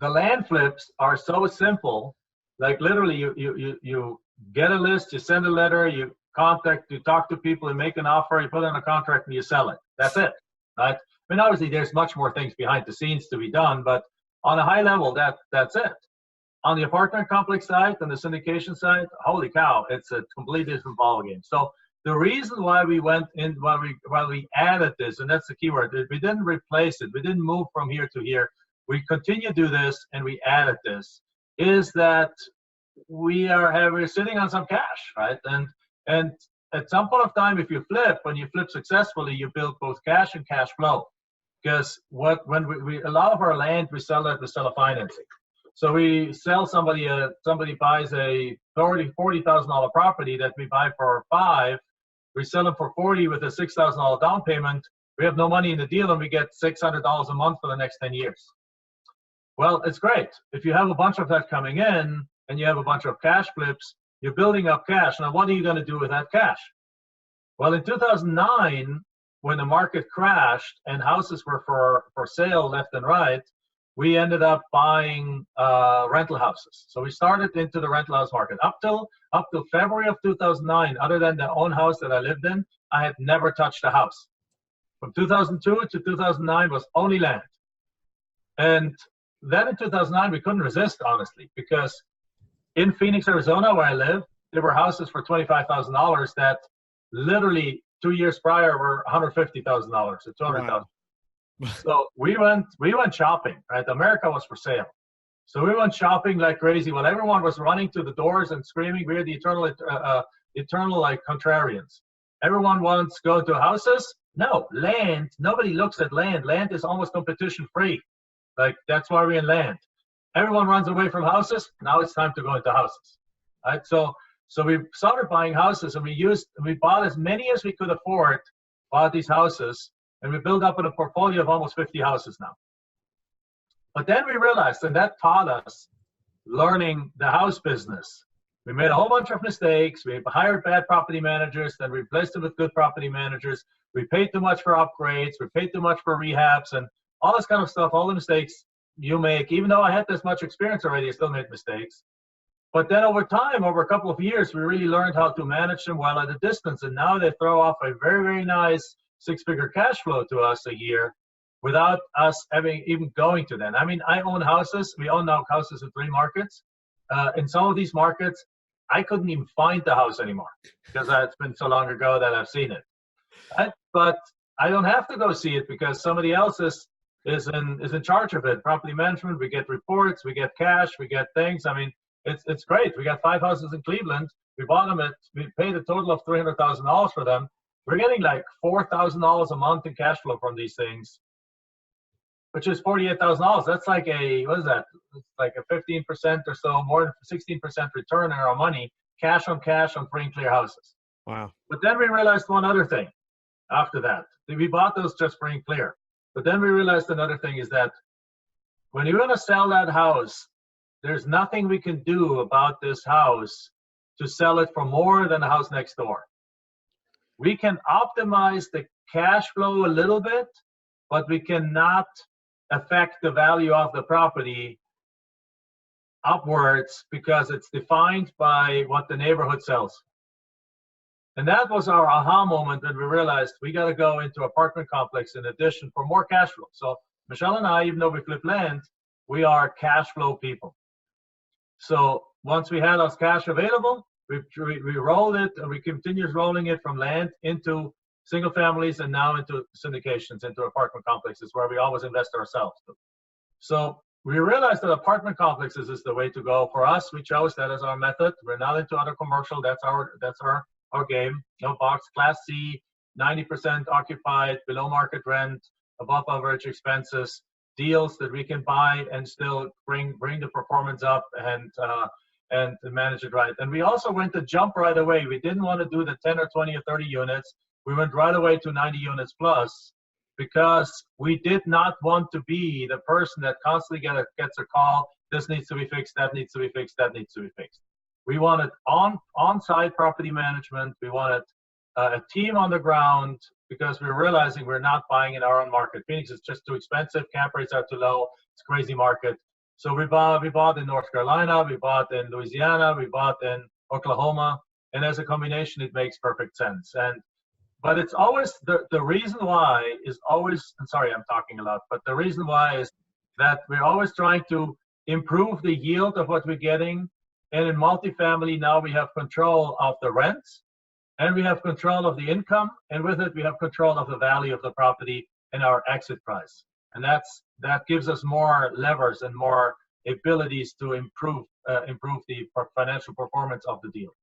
the land flips are so simple. Like literally, you get a list, you send a letter, you talk to people, and make an offer, you put in a contract, and you sell it. That's it, right? I mean, obviously, there's much more things behind the scenes to be done, but on a high level, that's it. On the apartment complex side, on the syndication side, holy cow, it's a completely different ballgame. So the reason why we went in, why we added this, and that's the key word, we didn't replace it, we didn't move from here to here. We continue to do this, and we added this, is that we're sitting on some cash, right? And at some point of time, if you flip, when you flip successfully, you build both cash and cash flow. Because when we a lot of our land, we sell at the seller financing. So we sell somebody buys a $40,000 property that we buy for $5,000. We sell them for $40,000 with a $6,000 down payment. We have no money in the deal, and we get $600 a month for the next 10 years. Well, it's great. If you have a bunch of that coming in and you have a bunch of cash flips, you're building up cash. Now, what are you going to do with that cash? Well, in 2009, when the market crashed and houses were for sale left and right, we ended up buying rental houses. So we started into the rental house market. Up till February of 2009, other than the own house that I lived in, I had never touched a house. From 2002 to 2009 was only land. And then in 2009, we couldn't resist, honestly, because in Phoenix, Arizona, where I live, there were houses for $25,000 that literally 2 years prior were $150,000 or $200,000. Wow. So we went shopping, right? America was for sale. So we went shopping like crazy. While everyone was running to the doors and screaming, we're the eternal like contrarians. Everyone wants to go to houses. No, land. Nobody looks at land. Land is almost competition free. Like that's why we're in land. Everyone runs away from houses. Now it's time to go into houses, right? So we started buying houses, and we bought as many as we could afford, bought these houses, and we built up in a portfolio of almost 50 houses now. But then we realized, and that taught us learning the house business. We made a whole bunch of mistakes. We hired bad property managers, then replaced them with good property managers. We paid too much for upgrades. We paid too much for rehabs and all this kind of stuff, all the mistakes you make. Even though I had this much experience already, I still made mistakes. But then over time, over a couple of years, we really learned how to manage them well at a distance. And now they throw off a very, very nice six-figure cash flow to us a year without us having even going to them. I mean, I own houses. We own now houses in 3 markets. In some of these markets, I couldn't even find the house anymore because it's been so long ago that I've seen it. Right? But I don't have to go see it because somebody else is in charge of it. Property management, we get reports, we get cash, we get things. I mean, it's great. We got 5 houses in Cleveland. We bought them we paid a total of $300,000 for them. We're getting like $4,000 a month in cash flow from these things, which is $48,000. That's like what is that? It's like a 15% or so, more than 16% return on our money, cash on free and clear houses. Wow. But then we realized one other thing after that. We bought those just free and clear. But then we realized another thing is that when you're going to sell that house, there's nothing we can do about this house to sell it for more than the house next door. We can optimize the cash flow a little bit, but we cannot affect the value of the property upwards because it's defined by what the neighborhood sells. And that was our aha moment when we realized we got to go into apartment complex in addition for more cash flow. So Michelle and I, even though we flip land, we are cash flow people. So once we had our cash available, we rolled it, and we continued rolling it from land into single families and now into syndications, into apartment complexes where we always invest ourselves. So we realized that apartment complexes is the way to go. For us, we chose that as our method. We're not into other commercial. That's our game. No box, Class C, 90% occupied, below market rent, above average expenses, deals that we can buy and still bring the performance up and manage it right. And we also went to jump right away. We didn't want to do the 10 or 20 or 30 units. We went right away to 90 units plus because we did not want to be the person that constantly gets a call, this needs to be fixed, that needs to be fixed, that needs to be fixed. We wanted on-site property management. We wanted a team on the ground because we're realizing we're not buying in our own market. Phoenix is just too expensive. Cap rates are too low. It's a crazy market. So we bought in North Carolina, we bought in Louisiana, we bought in Oklahoma, and as a combination, it makes perfect sense. But it's always the reason why is always. I'm sorry, I'm talking a lot, but the reason why is that we're always trying to improve the yield of what we're getting. And in multifamily now we have control of the rents, and we have control of the income, and with it we have control of the value of the property and our exit price. And that gives us more levers and more abilities to improve the financial performance of the deal.